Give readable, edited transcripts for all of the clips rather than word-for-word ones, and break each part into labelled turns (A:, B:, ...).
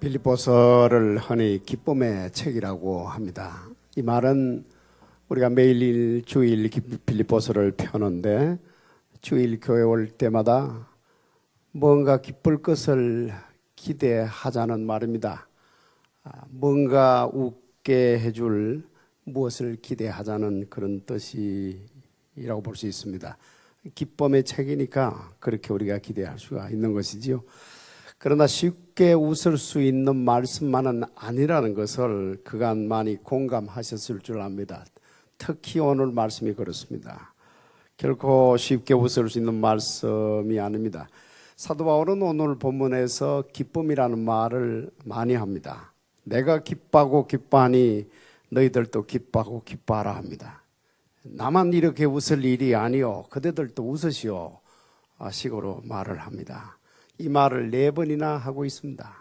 A: 빌립보서를 흔히 기쁨의 책이라고 합니다. 이 말은 우리가 매일 주일 빌립보서를 펴는데 주일 교회 올 때마다 뭔가 기쁠 것을 기대하자는 말입니다. 뭔가 웃게 해줄 무엇을 기대하자는 그런 뜻이라고 볼 수 있습니다. 기쁨의 책이니까 그렇게 우리가 기대할 수가 있는 것이지요. 그러나 쉽게 웃을 수 있는 말씀만은 아니라는 것을 그간 많이 공감하셨을 줄 압니다. 특히 오늘 말씀이 그렇습니다. 결코 쉽게 웃을 수 있는 말씀이 아닙니다. 사도 바울은 오늘 본문에서 기쁨이라는 말을 많이 합니다. 내가 기뻐하고 기뻐하니 너희들도 기뻐하고 기뻐하라 합니다. 나만 이렇게 웃을 일이 아니요 그대들도 웃으시오 식으로 말을 합니다. 이 말을 4번이나 하고 있습니다.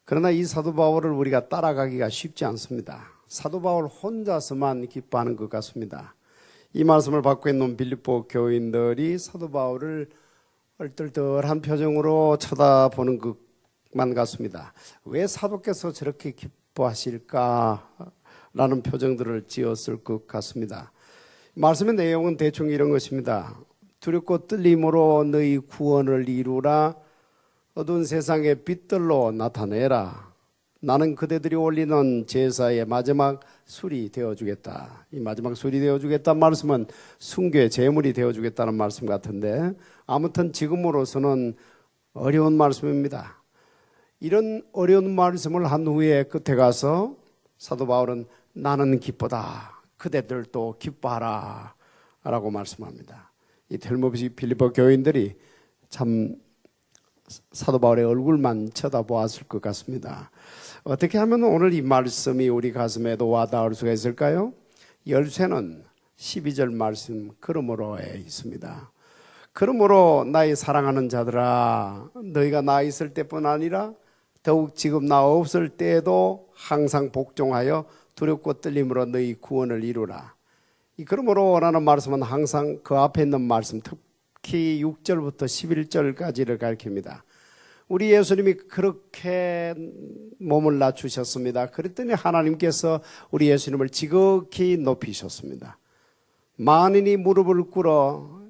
A: 그러나 이 사도 바울을 우리가 따라가기가 쉽지 않습니다. 사도 바울 혼자서만 기뻐하는 것 같습니다. 이 말씀을 받고 있는 빌립보 교인들이 사도 바울을 얼떨떨한 표정으로 쳐다보는 것만 같습니다. 왜 사도께서 저렇게 기뻐하실까? 라는 표정들을 지었을 것 같습니다. 말씀의 내용은 대충 이런 것입니다. 두렵고 떨림으로 너희 구원을 이루라. 어두운 세상의 빛들로 나타내라. 나는 그대들이 올리는 제사의 마지막 술이 되어주겠다. 이 마지막 술이 되어주겠다는 말씀은 순교의 제물이 되어주겠다는 말씀 같은데 아무튼 지금으로서는 어려운 말씀입니다. 이런 어려운 말씀을 한 후에 끝에 가서 사도 바울은 나는 기쁘다. 그대들도 기뻐하라. 라고 말씀합니다. 이 틀림없이 빌립보 교인들이 참 사도 바울의 얼굴만 쳐다보았을 것 같습니다. 어떻게 하면 오늘 이 말씀이 우리 가슴에도 와닿을 수가 있을까요? 열쇠는 12절 말씀 그러므로에 있습니다. 그러므로 나의 사랑하는 자들아 너희가 나 있을 때뿐 아니라 더욱 지금 나 없을 때에도 항상 복종하여 두렵고 떨림으로 너희 구원을 이루라. 이 그러므로라는 말씀은 항상 그 앞에 있는 말씀 특히 6절부터 11절까지를 가리킵니다. 우리 예수님이 그렇게 몸을 낮추셨습니다. 그랬더니 하나님께서 우리 예수님을 지극히 높이셨습니다. 만인이 무릎을 꿇어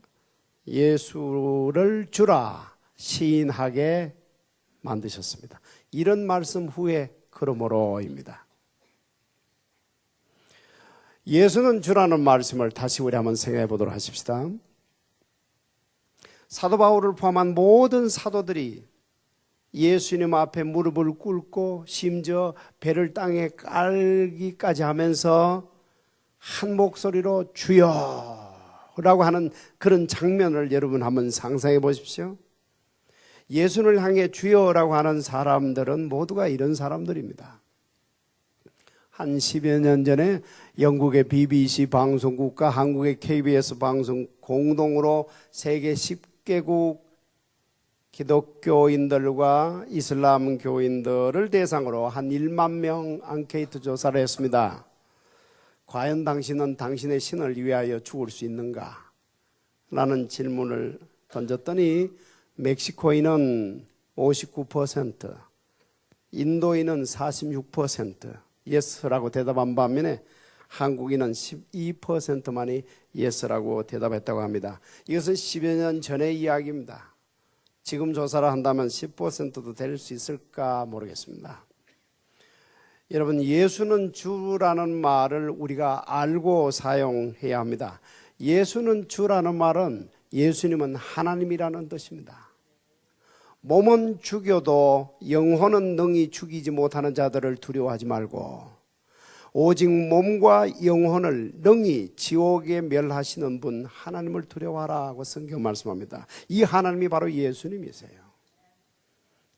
A: 예수를 주라 시인하게 만드셨습니다. 이런 말씀 후에 그러므로입니다. 예수는 주라는 말씀을 다시 우리 한번 생각해 보도록 하십시다. 사도 바울을 포함한 모든 사도들이 예수님 앞에 무릎을 꿇고 심지어 배를 땅에 깔기까지 하면서 한 목소리로 주여라고 하는 그런 장면을 여러분 한번 상상해 보십시오. 예수를 향해 주여라고 하는 사람들은 모두가 이런 사람들입니다. 한 10여 년 전에 영국의 BBC 방송국과 한국의 KBS 방송 공동으로 세계 10개국 기독교인들과 이슬람 교인들을 대상으로 한 1만 명 앙케이트 조사를 했습니다. 과연 당신은 당신의 신을 위하여 죽을 수 있는가? 라는 질문을 던졌더니 멕시코인은 59%, 인도인은 46%, 예스라고 대답한 반면에 한국인은 12%만이 예스라고 대답했다고 합니다. 이것은 10여 년 전의 이야기입니다. 지금 조사를 한다면 10%도 될 수 있을까 모르겠습니다. 여러분, 예수는 주라는 말을 우리가 알고 사용해야 합니다. 예수는 주라는 말은 예수님은 하나님이라는 뜻입니다. 몸은 죽여도 영혼은 능히 죽이지 못하는 자들을 두려워하지 말고 오직 몸과 영혼을 능히 지옥에 멸하시는 분 하나님을 두려워하라고 성경 말씀합니다. 이 하나님이 바로 예수님이세요.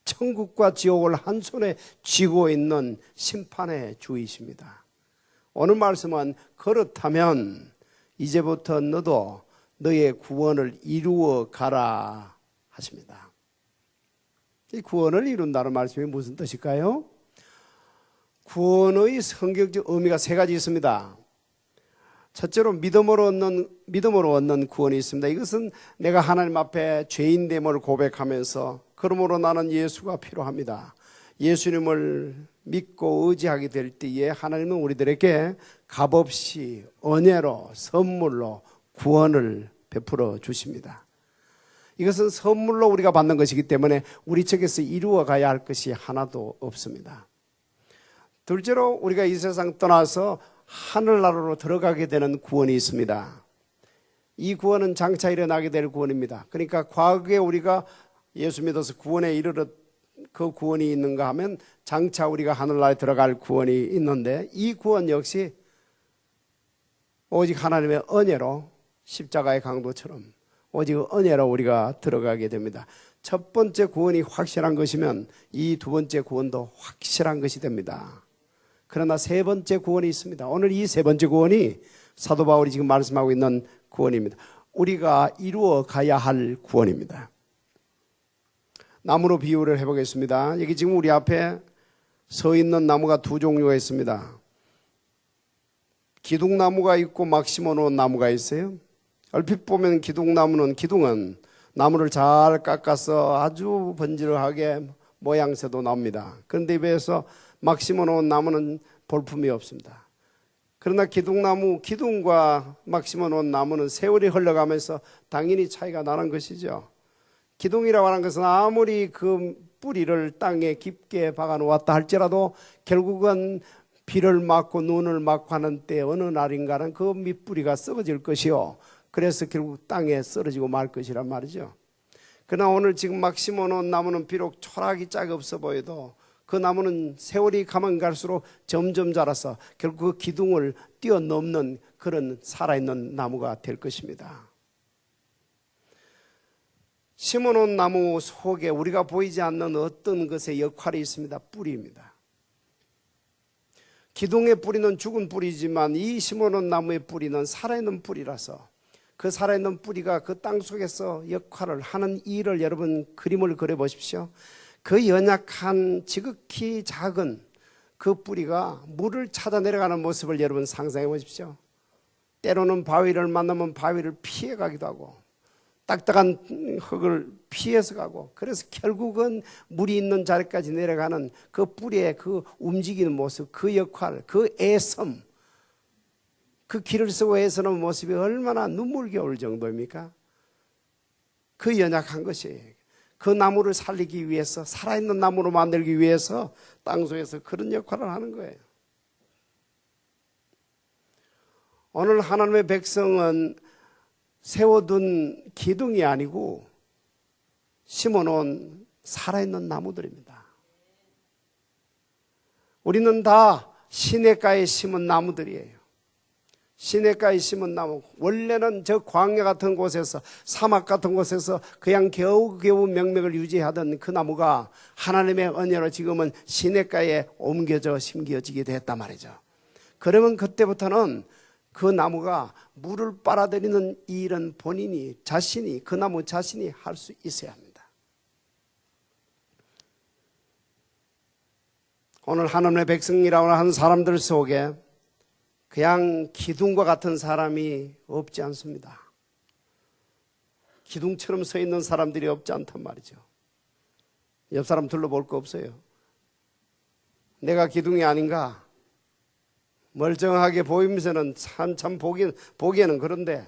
A: 천국과 지옥을 한 손에 쥐고 있는 심판의 주이십니다. 오늘 말씀은 그렇다면 이제부터 너도 너의 구원을 이루어 가라 하십니다. 이 구원을 이룬다는 말씀이 무슨 뜻일까요? 구원의 성경적 의미가 3가지 있습니다. 첫째로 믿음으로 얻는 구원이 있습니다. 이것은 내가 하나님 앞에 죄인됨을 고백하면서 그러므로 나는 예수가 필요합니다. 예수님을 믿고 의지하게 될 때에 하나님은 우리들에게 값없이 은혜로 선물로 구원을 베풀어 주십니다. 이것은 선물로 우리가 받는 것이기 때문에 우리 측에서 이루어 가야 할 것이 하나도 없습니다. 둘째로 우리가 이 세상 떠나서 하늘나라로 들어가게 되는 구원이 있습니다. 이 구원은 장차 일어나게 될 구원입니다. 그러니까 과거에 우리가 예수 믿어서 구원에 이르렀 그 구원이 있는가 하면 장차 우리가 하늘나라에 들어갈 구원이 있는데, 이 구원 역시 오직 하나님의 은혜로 십자가의 강도처럼 오직 은혜로 우리가 들어가게 됩니다. 첫 번째 구원이 확실한 것이면 이 두 번째 구원도 확실한 것이 됩니다. 그러나 세 번째 구원이 있습니다. 오늘 이 세 번째 구원이 사도 바울이 지금 말씀하고 있는 구원입니다. 우리가 이루어 가야 할 구원입니다. 나무로 비유를 해보겠습니다. 여기 지금 우리 앞에 서 있는 나무가 두 종류가 있습니다. 기둥나무가 있고 막 심어놓은 나무가 있어요. 얼핏 보면 기둥은 나무를 잘 깎아서 아주 번지르하게 모양새도 납니다. 그런데 입에서 막 심어놓은 나무는 볼품이 없습니다. 그러나 기둥과 막 심어놓은 나무는 세월이 흘러가면서 당연히 차이가 나는 것이죠. 기둥이라고 하는 것은 아무리 그 뿌리를 땅에 깊게 박아 놓았다 할지라도 결국은 비를 맞고 눈을 맞고 하는 때 어느 날인가는 그 밑뿌리가 썩어질 것이요, 그래서 결국 땅에 쓰러지고 말 것이란 말이죠. 그러나 오늘 지금 막 심어놓은 나무는 비록 초락이 짝이 없어 보여도 그 나무는 세월이 가면 갈수록 점점 자라서 결국 그 기둥을 뛰어넘는 그런 살아있는 나무가 될 것입니다. 심어놓은 나무 속에 우리가 보이지 않는 어떤 것의 역할이 있습니다. 뿌리입니다. 기둥의 뿌리는 죽은 뿌리지만 이 심어놓은 나무의 뿌리는 살아있는 뿌리라서 그 살아있는 뿌리가 그 땅 속에서 역할을 하는 일을, 여러분 그림을 그려보십시오. 그 연약한 지극히 작은 그 뿌리가 물을 찾아 내려가는 모습을 여러분 상상해 보십시오. 때로는 바위를 만나면 바위를 피해 가기도 하고 딱딱한 흙을 피해서 가고, 그래서 결국은 물이 있는 자리까지 내려가는 그 뿌리의 그 움직이는 모습, 그 역할, 그 애섬, 그 길을 쓰고 애쓰는 모습이 얼마나 눈물겨울 정도입니까? 그 연약한 것이 그 나무를 살리기 위해서, 살아있는 나무로 만들기 위해서 땅속에서 그런 역할을 하는 거예요. 오늘 하나님의 백성은 세워둔 기둥이 아니고 심어놓은 살아있는 나무들입니다. 우리는 다 시냇가에 심은 나무들이에요. 시냇가에 심은 나무, 원래는 저 광야 같은 곳에서, 사막 같은 곳에서 그냥 겨우겨우 명맥을 유지하던 그 나무가 하나님의 은혜로 지금은 시냇가에 옮겨져 심겨지게 됐단 말이죠. 그러면 그때부터는 그 나무가 물을 빨아들이는 일은 본인이 자신이, 그 나무 자신이 할 수 있어야 합니다. 오늘 하나님의 백성이라고 하는 사람들 속에 그냥 기둥과 같은 사람이 없지 않습니다. 기둥처럼 서 있는 사람들이 없지 않단 말이죠. 옆 사람 둘러볼 거 없어요. 내가 기둥이 아닌가? 멀쩡하게 보이면서는 한참 보기에는 그런데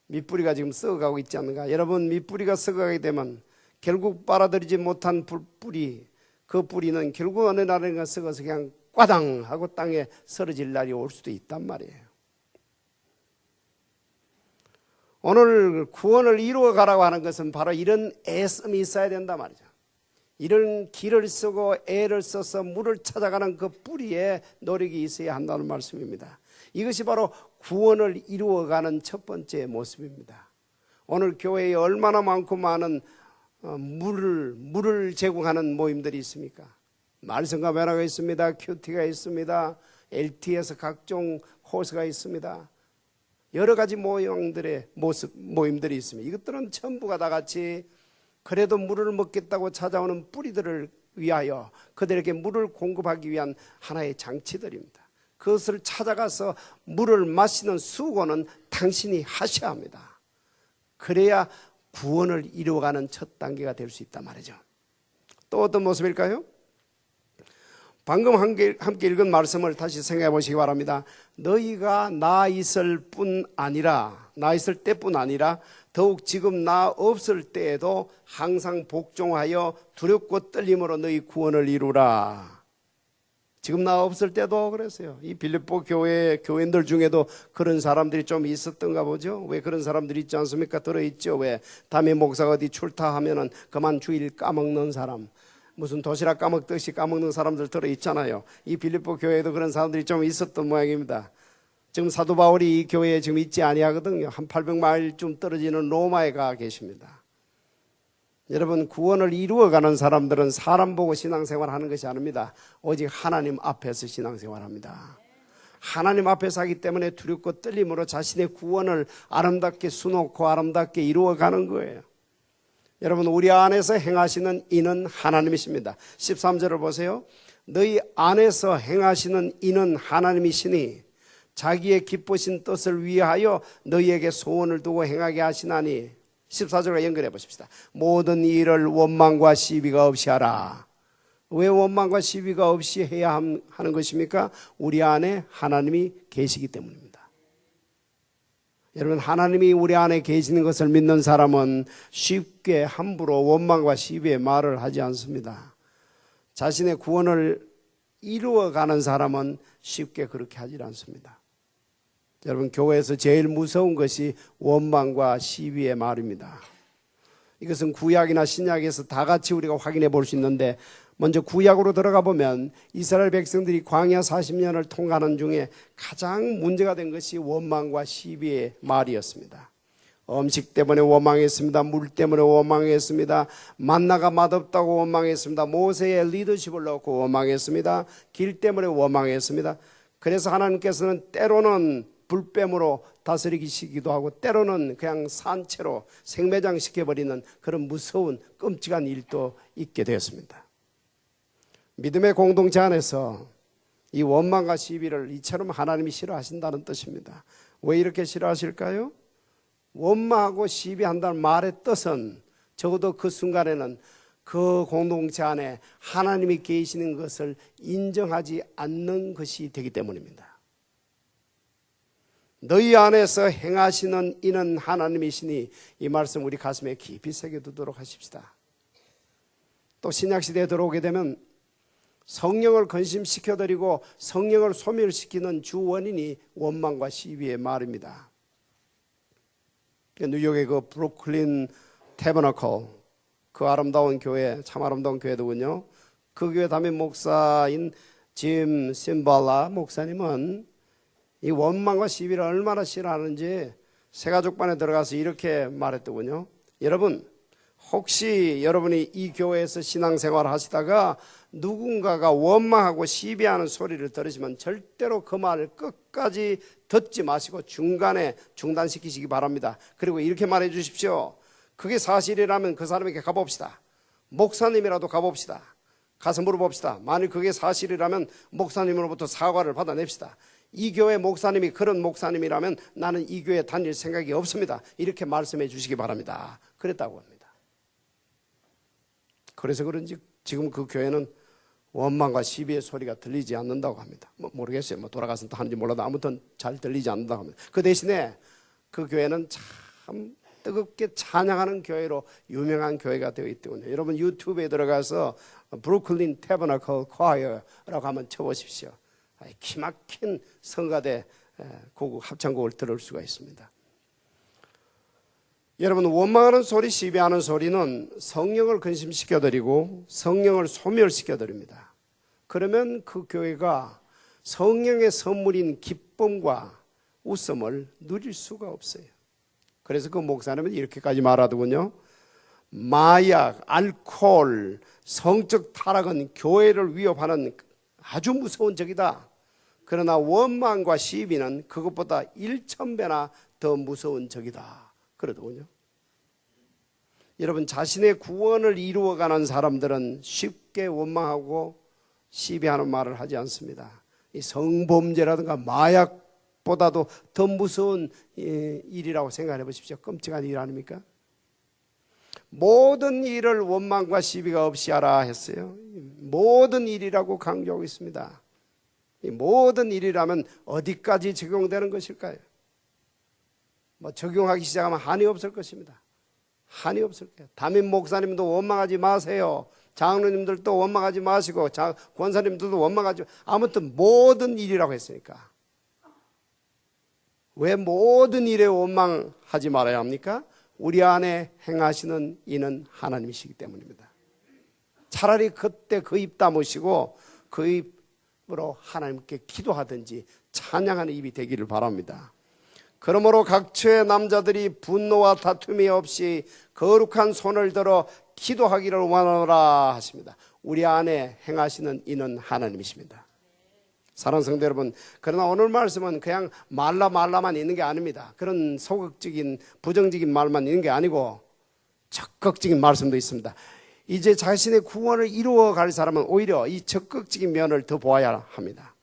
A: 밑뿌리가 지금 썩어가고 있지 않는가? 여러분, 밑뿌리가 썩어가게 되면 결국 빨아들이지 못한 뿌리, 그 뿌리는 결국 어느 날인가 썩어서 그냥 꽈당 하고 땅에 쓰러질 날이 올 수도 있단 말이에요. 오늘 구원을 이루어 가라고 하는 것은 바로 이런 애씀이 있어야 된단 말이죠. 이런 길을 쓰고 애를 써서 물을 찾아가는 그 뿌리에 노력이 있어야 한다는 말씀입니다. 이것이 바로 구원을 이루어가는 첫 번째 모습입니다. 오늘 교회에 얼마나 많고 많은 물을 제공하는 모임들이 있습니까? 말씀과 변화가 있습니다. 큐티가 있습니다. LT에서 각종 호스가 있습니다. 여러 가지 모양들의 모임들이 있습니다. 이것들은 전부가 다 같이 그래도 물을 먹겠다고 찾아오는 뿌리들을 위하여 그들에게 물을 공급하기 위한 하나의 장치들입니다. 그것을 찾아가서 물을 마시는 수고는 당신이 하셔야 합니다. 그래야 구원을 이루어가는 첫 단계가 될 수 있단 말이죠. 또 어떤 모습일까요? 방금 함께 읽은 말씀을 다시 생각해 보시기 바랍니다. 너희가 나 있을 때뿐 아니라 더욱 지금 나 없을 때에도 항상 복종하여 두렵고 떨림으로 너희 구원을 이루라. 지금 나 없을 때도 그랬어요. 이 빌립보 교회 교인들 중에도 그런 사람들이 좀 있었던가 보죠. 왜 그런 사람들이 있지 않습니까? 들어있죠. 왜 담임 목사가 어디 출타하면은 그만 주일 까먹는 사람, 무슨 도시락 까먹듯이 까먹는 사람들 들어있잖아요. 이 빌립보 교회에도 그런 사람들이 좀 있었던 모양입니다. 지금 사도 바울이 이 교회에 지금 있지 아니하거든요. 한 800마일쯤 떨어지는 로마에 가 계십니다. 여러분, 구원을 이루어가는 사람들은 사람 보고 신앙생활 하는 것이 아닙니다. 오직 하나님 앞에서 신앙생활 합니다. 하나님 앞에서 하기 때문에 두렵고 떨림으로 자신의 구원을 아름답게 수놓고 아름답게 이루어가는 거예요. 여러분, 우리 안에서 행하시는 이는 하나님이십니다. 13절을 보세요. 너희 안에서 행하시는 이는 하나님이시니 자기의 기쁘신 뜻을 위하여 너희에게 소원을 두고 행하게 하시나니. 14절과 연결해 보십시다. 모든 일을 원망과 시비가 없이 하라. 왜 원망과 시비가 없이 해야 하는 것입니까? 우리 안에 하나님이 계시기 때문입니다. 여러분, 하나님이 우리 안에 계시는 것을 믿는 사람은 쉽게 함부로 원망과 시비의 말을 하지 않습니다. 자신의 구원을 이루어가는 사람은 쉽게 그렇게 하지 않습니다. 여러분, 교회에서 제일 무서운 것이 원망과 시비의 말입니다. 이것은 구약이나 신약에서 다 같이 우리가 확인해 볼 수 있는데, 먼저 구약으로 들어가 보면 이스라엘 백성들이 광야 40년을 통과하는 중에 가장 문제가 된 것이 원망과 시비의 말이었습니다. 음식 때문에 원망했습니다. 물 때문에 원망했습니다. 만나가 맛없다고 원망했습니다. 모세의 리더십을 놓고 원망했습니다. 길 때문에 원망했습니다. 그래서 하나님께서는 때로는 불뱀으로 다스리시기도 하고 때로는 그냥 산채로 생매장시켜버리는 그런 무서운 끔찍한 일도 있게 되었습니다. 믿음의 공동체 안에서 이 원망과 시비를 이처럼 하나님이 싫어하신다는 뜻입니다. 왜 이렇게 싫어하실까요? 원망하고 시비한다는 말의 뜻은 적어도 그 순간에는 그 공동체 안에 하나님이 계시는 것을 인정하지 않는 것이 되기 때문입니다. 너희 안에서 행하시는 이는 하나님이시니, 이 말씀 우리 가슴에 깊이 새겨두도록 하십시다. 또 신약시대에 들어오게 되면 성령을 근심시켜드리고 성령을 소멸시키는 주 원인이 원망과 시비의 말입니다. 뉴욕의 그 브루클린 태버너클, 그 아름다운 교회, 참 아름다운 교회더군요. 그 교회 담임 목사인 짐 심발라 목사님은 이 원망과 시비를 얼마나 싫어하는지 새가족반에 들어가서 이렇게 말했더군요. 여러분, 혹시 여러분이 이 교회에서 신앙생활을 하시다가 누군가가 원망하고 시비하는 소리를 들으시면 절대로 그 말을 끝까지 듣지 마시고 중간에 중단시키시기 바랍니다. 그리고 이렇게 말해 주십시오. 그게 사실이라면 그 사람에게 가봅시다. 목사님이라도 가봅시다. 가서 물어봅시다. 만일 그게 사실이라면 목사님으로부터 사과를 받아냅시다. 이 교회 목사님이 그런 목사님이라면 나는 이 교회에 다닐 생각이 없습니다. 이렇게 말씀해 주시기 바랍니다. 그랬다고 합니다. 그래서 그런지 지금 그 교회는 원망과 시비의 소리가 들리지 않는다고 합니다. 모르겠어요. 돌아가서 또 하는지 몰라도 아무튼 잘 들리지 않는다고 합니다. 그 대신에 그 교회는 참 뜨겁게 찬양하는 교회로 유명한 교회가 되어 있더군요. 여러분 유튜브에 들어가서 브루클린 태버너클 콰이어라고 한번 쳐보십시오. 기막힌 성가대 곡 합창곡을 들을 수가 있습니다. 여러분, 원망하는 소리, 시비하는 소리는 성령을 근심시켜드리고 성령을 소멸시켜드립니다. 그러면 그 교회가 성령의 선물인 기쁨과 웃음을 누릴 수가 없어요. 그래서 그 목사님은 이렇게까지 말하더군요. 마약, 알코올, 성적 타락은 교회를 위협하는 아주 무서운 적이다. 그러나 원망과 시비는 그것보다 1000배나 더 무서운 적이다. 그러더군요. 여러분, 자신의 구원을 이루어가는 사람들은 쉽게 원망하고 시비하는 말을 하지 않습니다. 이 성범죄라든가 마약보다도 더 무서운 일이라고 생각해 보십시오. 끔찍한 일 아닙니까? 모든 일을 원망과 시비가 없이 하라 했어요. 모든 일이라고 강조하고 있습니다. 이 모든 일이라면 어디까지 적용되는 것일까요? 적용하기 시작하면 한이 없을 것입니다. 한이 없을 거예요. 담임 목사님도 원망하지 마세요. 장로님들도 원망하지 마시고 권사님들도 원망하지 마시고, 아무튼 모든 일이라고 했으니까. 왜 모든 일에 원망하지 말아야 합니까? 우리 안에 행하시는 이는 하나님이시기 때문입니다. 차라리 그때 그 입 다무시고 그 입으로 하나님께 기도하든지 찬양하는 입이 되기를 바랍니다. 그러므로 각처의 남자들이 분노와 다툼이 없이 거룩한 손을 들어 기도하기를 원하노라 하십니다. 우리 안에 행하시는 이는 하나님이십니다. 사랑하는 성도 여러분, 그러나 오늘 말씀은 그냥 말라만 있는 게 아닙니다. 그런 소극적인 부정적인 말만 있는 게 아니고 적극적인 말씀도 있습니다. 이제 자신의 구원을 이루어갈 사람은 오히려 이 적극적인 면을 더 보아야 합니다.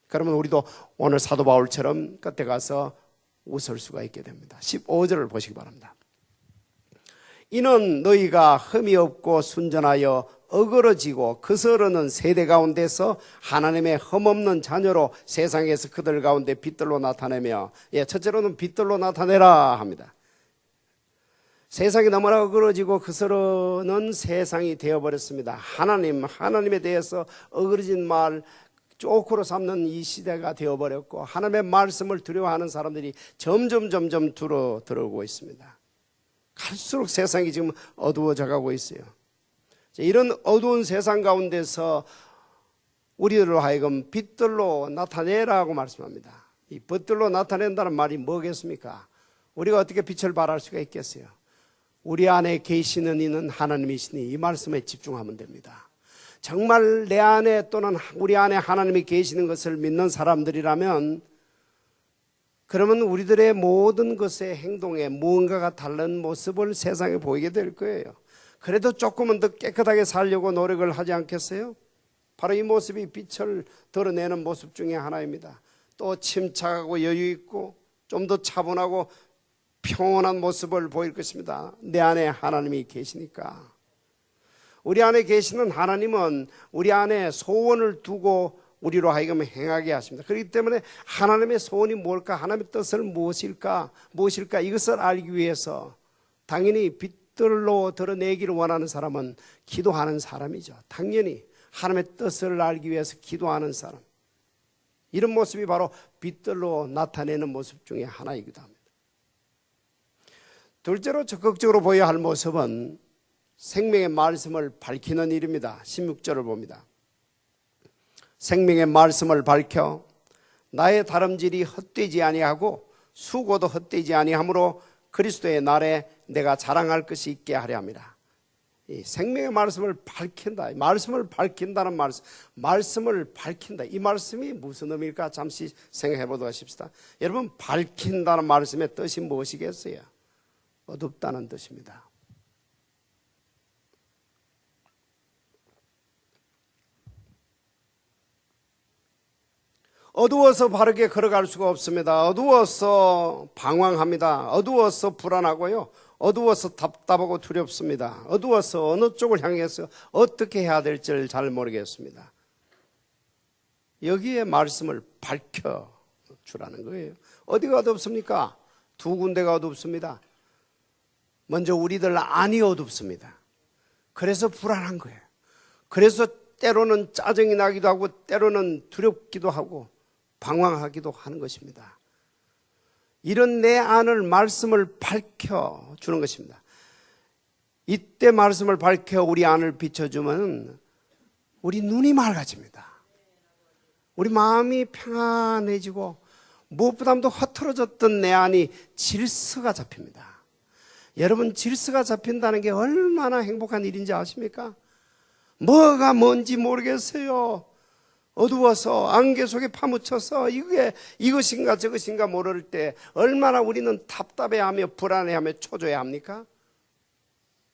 A: 그러면 우리도 오늘 사도 바울처럼 끝에 가서 웃을 수가 있게 됩니다. 15절을 보시기 바랍니다. 이는 너희가 흠이 없고 순전하여 어그러지고 거스르는 세대 가운데서 하나님의 흠없는 자녀로 세상에서 그들 가운데 빛들로 나타내며, 첫째로는 빛들로 나타내라 합니다. 세상이 너무나 어그러지고 거스르는 세상이 되어버렸습니다. 하나님에 대해서 어그러진 말 쪼크로 삼는 이 시대가 되어버렸고, 하나님의 말씀을 두려워하는 사람들이 점점 들어오고 있습니다. 갈수록 세상이 지금 어두워져 가고 있어요. 이런 어두운 세상 가운데서 우리들로 하여금 빛들로 나타내라고 말씀합니다. 이 빛들로 나타낸다는 말이 뭐겠습니까? 우리가 어떻게 빛을 발할 수가 있겠어요? 우리 안에 계시는 이는 하나님이시니, 이 말씀에 집중하면 됩니다. 정말 내 안에 또는 우리 안에 하나님이 계시는 것을 믿는 사람들이라면, 그러면 우리들의 모든 것의 행동에 무언가가 다른 모습을 세상에 보이게 될 거예요. 그래도 조금은 더 깨끗하게 살려고 노력을 하지 않겠어요? 바로 이 모습이 빛을 드러내는 모습 중에 하나입니다. 또 침착하고 여유 있고 좀 더 차분하고 평온한 모습을 보일 것입니다. 내 안에 하나님이 계시니까. 우리 안에 계시는 하나님은 우리 안에 소원을 두고 우리로 하여금 행하게 하십니다. 그렇기 때문에 하나님의 소원이 뭘까? 하나님의 뜻을 무엇일까? 이것을 알기 위해서 당연히 빛들로 드러내기를 원하는 사람은 기도하는 사람이죠. 당연히 하나님의 뜻을 알기 위해서 기도하는 사람, 이런 모습이 바로 빛들로 나타내는 모습 중에 하나이기도 합니다. 둘째로 적극적으로 보여야 할 모습은 생명의 말씀을 밝히는 일입니다. 16절을 봅니다. 생명의 말씀을 밝혀 나의 다름질이 헛되지 아니하고 수고도 헛되지 아니하므로 그리스도의 날에 내가 자랑할 것이 있게 하려 합니다. 이 생명의 말씀을 밝힌다, 말씀을 밝힌다는 말씀을 밝힌다, 이 말씀이 무슨 의미일까? 잠시 생각해 보도록 하십시다. 여러분, 밝힌다는 말씀의 뜻이 무엇이겠어요? 어둡다는 뜻입니다. 어두워서 바르게 걸어갈 수가 없습니다. 어두워서 방황합니다. 어두워서 불안하고요. 어두워서 답답하고 두렵습니다. 어두워서 어느 쪽을 향해서 어떻게 해야 될지를 잘 모르겠습니다. 여기에 말씀을 밝혀주라는 거예요. 어디가 어둡습니까? 두 군데가 어둡습니다. 먼저 우리들 안이 어둡습니다. 그래서 불안한 거예요. 그래서 때로는 짜증이 나기도 하고 때로는 두렵기도 하고 방황하기도 하는 것입니다. 이런 내 안을 말씀을 밝혀주는 것입니다. 이때 말씀을 밝혀 우리 안을 비춰주면 우리 눈이 맑아집니다. 우리 마음이 평안해지고 무엇보다도 흐트러졌던 내 안이 질서가 잡힙니다. 여러분, 질서가 잡힌다는 게 얼마나 행복한 일인지 아십니까? 뭐가 뭔지 모르겠어요. 어두워서 안개 속에 파묻혀서 이것인가 저것인가 모를 때 얼마나 우리는 답답해하며 불안해하며 초조해합니까?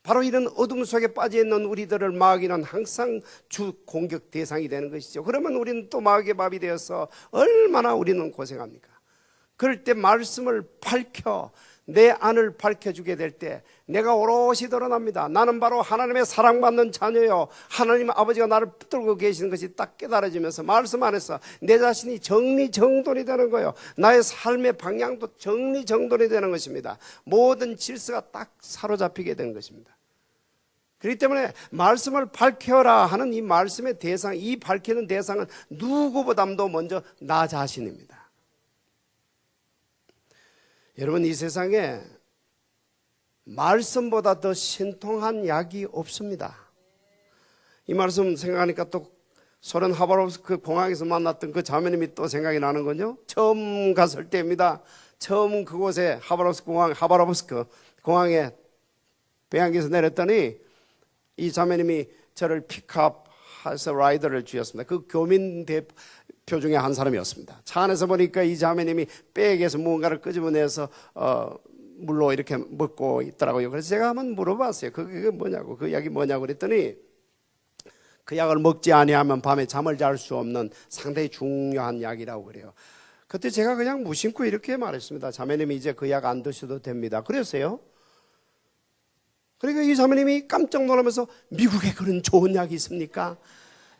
A: 바로 이런 어둠 속에 빠져있는 우리들을 마귀는 항상 주 공격 대상이 되는 것이죠. 그러면 우리는 또 마귀의 밥이 되어서 얼마나 우리는 고생합니까? 그럴 때 말씀을 밝혀 내 안을 밝혀주게 될 때 내가 오롯이 드러납니다. 나는 바로 하나님의 사랑받는 자녀요, 하나님 아버지가 나를 붙들고 계시는 것이 딱 깨달아지면서 말씀 안에서 내 자신이 정리정돈이 되는 거예요. 나의 삶의 방향도 정리정돈이 되는 것입니다. 모든 질서가 딱 사로잡히게 되는 것입니다. 그렇기 때문에 말씀을 밝혀라 하는 이 말씀의 대상, 이 밝히는 대상은 누구보다도 먼저 나 자신입니다. 여러분, 이 세상에 말씀보다 더 신통한 약이 없습니다. 이 말씀 생각하니까 또 소련 하바롭스크 공항에서 만났던 그 자매님이 또 생각이 나는군요. 처음 갔을 때입니다. 처음 그곳에 하바롭스크 공항에 배양기에서 내렸더니 이 자매님이 저를 픽업해서 라이더를 주셨습니다. 그 교민 대표 중에 한 사람이었습니다. 차 안에서 보니까 이 자매님이 백에서 무언가를 끄집어내서 물로 이렇게 먹고 있더라고요. 그래서 제가 한번 물어봤어요. 그게 뭐냐고, 그 약이 뭐냐고 그랬더니 그 약을 먹지 아니하면 밤에 잠을 잘 수 없는 상당히 중요한 약이라고 그래요. 그때 제가 그냥 무심코 이렇게 말했습니다. 자매님이 이제 그 약 안 드셔도 됩니다. 그랬어요. 그러니까 이 자매님이 깜짝 놀라면서 미국에 그런 좋은 약이 있습니까?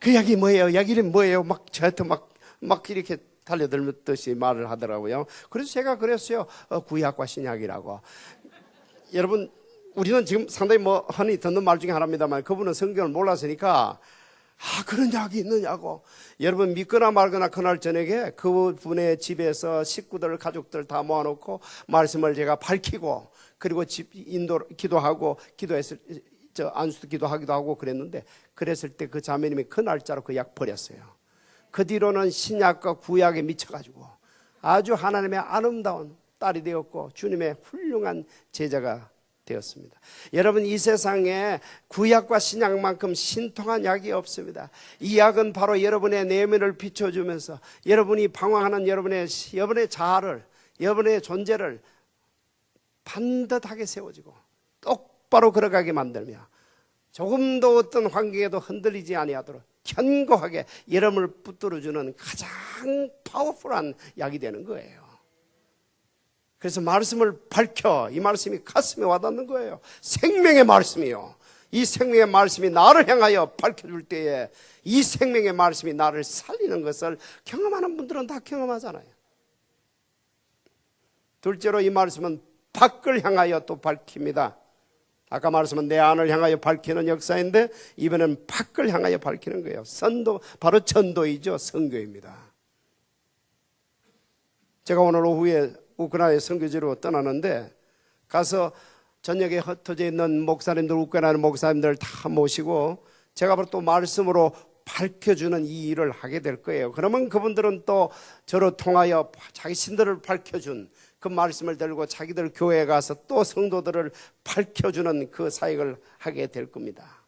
A: 그 약이 뭐예요? 약 이름 뭐예요? 막 저한테 막 이렇게 달려들듯이 말을 하더라고요. 그래서 제가 그랬어요. 구약과 신약이라고. 여러분, 우리는 지금 상당히 흔히 듣는 말 중에 하나입니다만 그분은 성경을 몰랐으니까 그런 약이 있느냐고. 여러분, 믿거나 말거나 그날 저녁에 그분의 집에서 식구들, 가족들 다 모아놓고 말씀을 제가 밝히고 그리고 기도하고 안수도 기도하기도 하고 그랬는데, 그랬을 때 그 자매님이 그 날짜로 그 약 버렸어요. 그 뒤로는 신약과 구약에 미쳐가지고 아주 하나님의 아름다운 딸이 되었고 주님의 훌륭한 제자가 되었습니다. 여러분, 이 세상에 구약과 신약만큼 신통한 약이 없습니다. 이 약은 바로 여러분의 내면을 비춰주면서 여러분이 방황하는 여러분의 자아를, 여러분의 존재를 반듯하게 세워지고 똑바로 걸어가게 만들며 조금도 어떤 환경에도 흔들리지 아니하도록 견고하게 여러분을 붙들어주는 가장 파워풀한 약이 되는 거예요. 그래서 말씀을 밝혀, 이 말씀이 가슴에 와닿는 거예요. 생명의 말씀이요, 이 생명의 말씀이 나를 향하여 밝혀줄 때에 이 생명의 말씀이 나를 살리는 것을 경험하는 분들은 다 경험하잖아요. 둘째로 이 말씀은 밖을 향하여 또 밝힙니다. 아까 말씀은 내 안을 향하여 밝히는 역사인데 이번엔 밖을 향하여 밝히는 거예요. 선도, 바로 전도이죠. 선교입니다. 제가 오늘 오후에 우크라이나 선교지로 떠나는데 가서 저녁에 흩어져 있는 목사님들, 우크라이나 목사님들 다 모시고 제가 바로 또 말씀으로 밝혀주는 이 일을 하게 될 거예요. 그러면 그분들은 또 저로 통하여 자기 신들을 밝혀준 그 말씀을 들고 자기들 교회에 가서 또 성도들을 밝혀주는 그 사역을 하게 될 겁니다.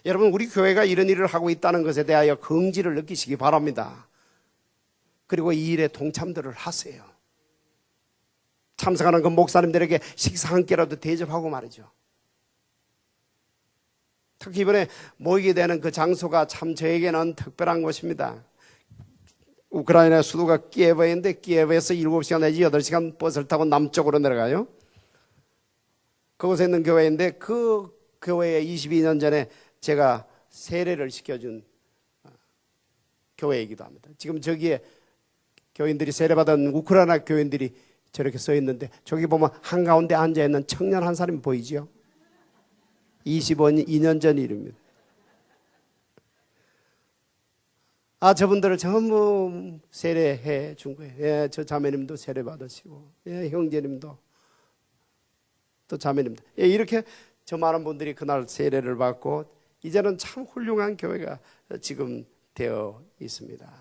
A: 여러분, 우리 교회가 이런 일을 하고 있다는 것에 대하여 긍지를 느끼시기 바랍니다. 그리고 이 일에 동참들을 하세요. 참석하는 그 목사님들에게 식사 한 끼라도 대접하고 말이죠. 특히 이번에 모이게 되는 그 장소가 참 저에게는 특별한 곳입니다. 우크라이나 수도가 키예브인데 키예브에서 7시간 내지 8시간 버스를 타고 남쪽으로 내려가요. 그곳에 있는 교회인데 그 교회에 22년 전에 제가 세례를 시켜준 교회이기도 합니다. 지금 저기에 교인들이 세례받은 우크라이나 교인들이 저렇게 서 있는데 저기 보면 한가운데 앉아있는 청년 한 사람이 보이지요? 22년 전 일입니다. 저분들을 전부 세례해 준 거예요. 예, 저 자매님도 세례 받으시고, 예, 형제님도, 또 자매님도. 예, 이렇게 저 많은 분들이 그날 세례를 받고, 이제는 참 훌륭한 교회가 지금 되어 있습니다.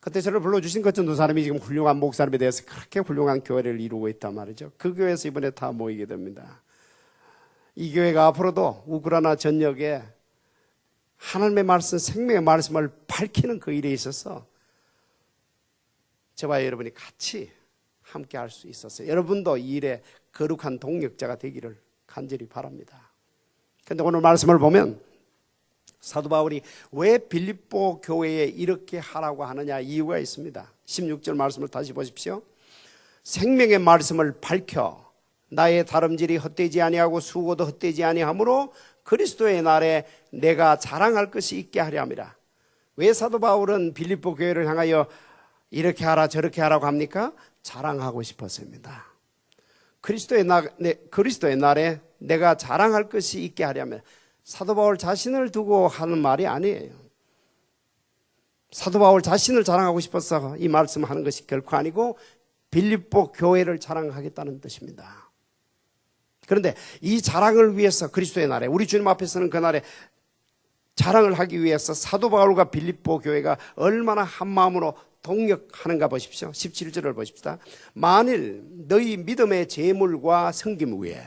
A: 그때 저를 불러주신 것처럼 두 사람이 지금 훌륭한 목사님에 대해서 그렇게 훌륭한 교회를 이루고 있단 말이죠. 그 교회에서 이번에 다 모이게 됩니다. 이 교회가 앞으로도 우크라이나 전역에 하나님의 말씀, 생명의 말씀을 밝히는 그 일에 있어서 저와 여러분이 같이 함께 할 수 있었어요. 여러분도 이 일에 거룩한 동력자가 되기를 간절히 바랍니다. 그런데 오늘 말씀을 보면 사도 바울이 왜 빌립보 교회에 이렇게 하라고 하느냐, 이유가 있습니다. 16절 말씀을 다시 보십시오. 생명의 말씀을 밝혀 나의 다름질이 헛되지 아니하고 수고도 헛되지 아니하므로 그리스도의 날에 내가 자랑할 것이 있게 하려 함이라. 왜 사도 바울은 빌립보 교회를 향하여 이렇게 하라 저렇게 하라고 합니까? 자랑하고 싶었습니다. 그리스도의 날에 내가 자랑할 것이 있게 하려면, 사도 바울 자신을 두고 하는 말이 아니에요. 사도 바울 자신을 자랑하고 싶어서 이 말씀하는 것이 결코 아니고 빌립보 교회를 자랑하겠다는 뜻입니다. 그런데 이 자랑을 위해서 그리스도의 날에, 우리 주님 앞에서는 그날에 자랑을 하기 위해서 사도 바울과 빌립보 교회가 얼마나 한마음으로 동력하는가 보십시오. 17절을 보십시다. 만일 너희 믿음의 재물과 섬김 위에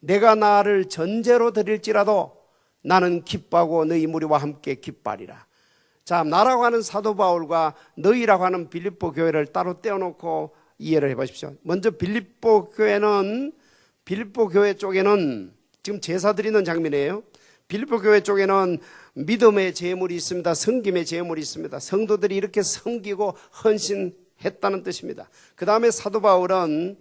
A: 내가 나를 전제로 드릴지라도 나는 기뻐하고 너희 무리와 함께 기뻐하리라. 자, 나라고 하는 사도 바울과 너희라고 하는 빌립보 교회를 따로 떼어놓고 이해를 해보십시오. 먼저 빌립보 교회 쪽에는 지금 제사 드리는 장면이에요. 빌립보 교회 쪽에는 믿음의 재물이 있습니다. 섬김의 재물이 있습니다. 성도들이 이렇게 섬기고 헌신했다는 뜻입니다. 그 다음에 사도 바울은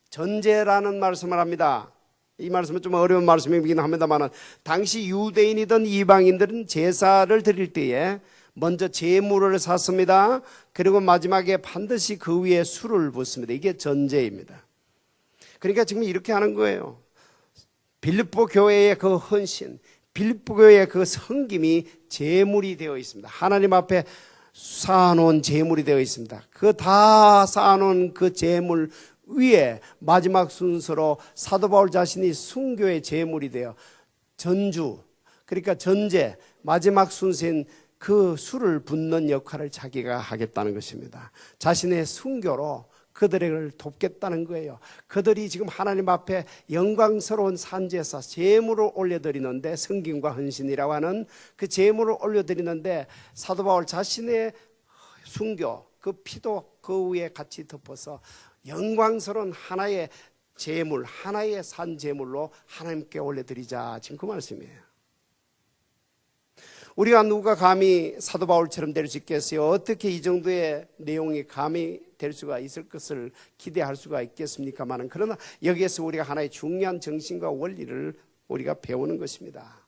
A: 전제라는 말씀을 합니다. 이 말씀은 좀 어려운 말씀이긴 합니다만, 당시 유대인이든 이방인들은 제사를 드릴 때에 먼저 제물을 샀습니다. 그리고 마지막에 반드시 그 위에 술을 붓습니다. 이게 전제입니다. 그러니까 지금 이렇게 하는 거예요. 빌립보 교회의 그 헌신, 빌립보 교회의 그 섬김이 제물이 되어 있습니다. 하나님 앞에 쌓아놓은 제물이 되어 있습니다. 그 다 쌓아놓은 그 제물 위에 마지막 순서로 사도 바울 자신이 순교의 제물이 되어 전주, 그러니까 전제, 마지막 순서인 그 술을 붓는 역할을 자기가 하겠다는 것입니다. 자신의 순교로 그들을 돕겠다는 거예요. 그들이 지금 하나님 앞에 영광스러운 산제사 제물을 올려드리는데, 성김과 헌신이라고 하는 그 제물을 올려드리는데, 사도 바울 자신의 순교, 그 피도 그 위에 같이 덮어서 영광스러운 하나의 제물, 하나의 산 제물로 하나님께 올려드리자, 지금 그 말씀이에요. 우리가 누가 감히 사도 바울처럼 될 수 있겠어요? 어떻게 이 정도의 내용이 감히 될 수가 있을 것을 기대할 수가 있겠습니까마는, 그러나 여기에서 우리가 하나의 중요한 정신과 원리를 우리가 배우는 것입니다.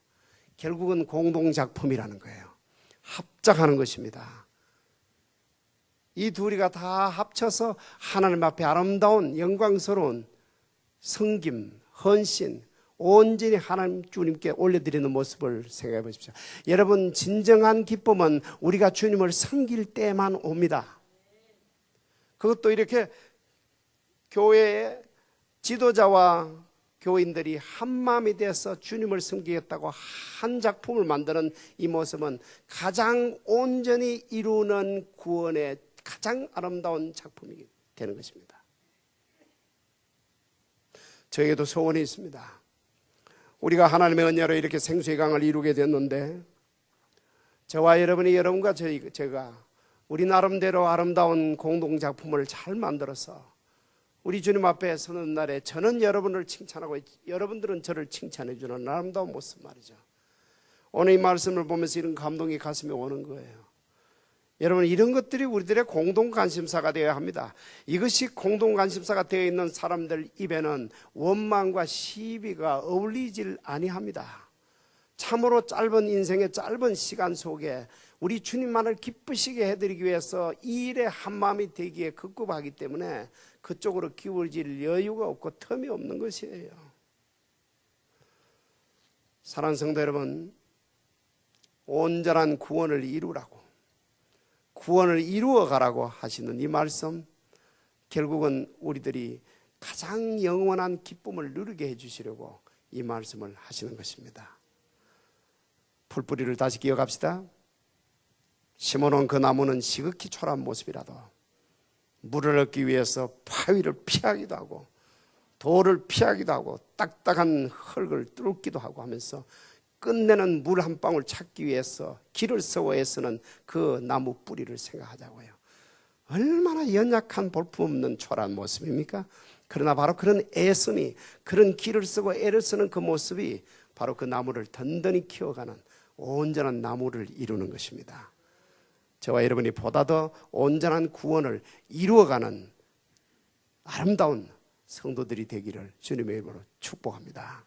A: 결국은 공동작품이라는 거예요. 합작하는 것입니다. 이 둘이가 다 합쳐서 하나님 앞에 아름다운 영광스러운 섬김, 헌신, 온전히 하나님 주님께 올려드리는 모습을 생각해 보십시오. 여러분, 진정한 기쁨은 우리가 주님을 섬길 때만 옵니다. 그것도 이렇게 교회의 지도자와 교인들이 한마음이 되어서 주님을 섬기겠다고 한 작품을 만드는 이 모습은 가장 온전히 이루는 구원의 가장 아름다운 작품이 되는 것입니다. 저에게도 소원이 있습니다. 우리가 하나님의 은혜로 이렇게 생수의 강을 이루게 됐는데, 저와 여러분이, 여러분과 제가 우리 나름대로 아름다운 공동작품을 잘 만들어서 우리 주님 앞에 서는 날에 저는 여러분을 칭찬하고 여러분들은 저를 칭찬해 주는 아름다운 모습 말이죠. 오늘 이 말씀을 보면서 이런 감동이 가슴에 오는 거예요. 여러분, 이런 것들이 우리들의 공동관심사가 되어야 합니다. 이것이 공동관심사가 되어 있는 사람들 입에는 원망과 시비가 어울리질 아니합니다. 참으로 짧은 인생의 짧은 시간 속에 우리 주님만을 기쁘시게 해드리기 위해서 이 일에 한마음이 되기에 급급하기 때문에 그쪽으로 기울질 여유가 없고 틈이 없는 것이에요. 사랑하는 성도 여러분, 온전한 구원을 이루라고, 구원을 이루어 가라고 하시는 이 말씀, 결국은 우리들이 가장 영원한 기쁨을 누리게 해주시려고 이 말씀을 하시는 것입니다. 풀뿌리를 다시 기억합시다. 심어놓은 그 나무는 시극히 초라한 모습이라도 물을 얻기 위해서 파위를 피하기도 하고 돌을 피하기도 하고 딱딱한 흙을 뚫기도 하고 하면서 끝내는 물 한 방울 찾기 위해서 길을 세워 애쓰는 그 나무 뿌리를 생각하자고요. 얼마나 연약한 볼품없는 초라한 모습입니까? 그러나 바로 그런 애씀이, 그런 길을 쓰고 애를 쓰는 그 모습이 바로 그 나무를 든든히 키워가는 온전한 나무를 이루는 것입니다. 저와 여러분이 보다 더 온전한 구원을 이루어가는 아름다운 성도들이 되기를 주님의 이름으로 축복합니다.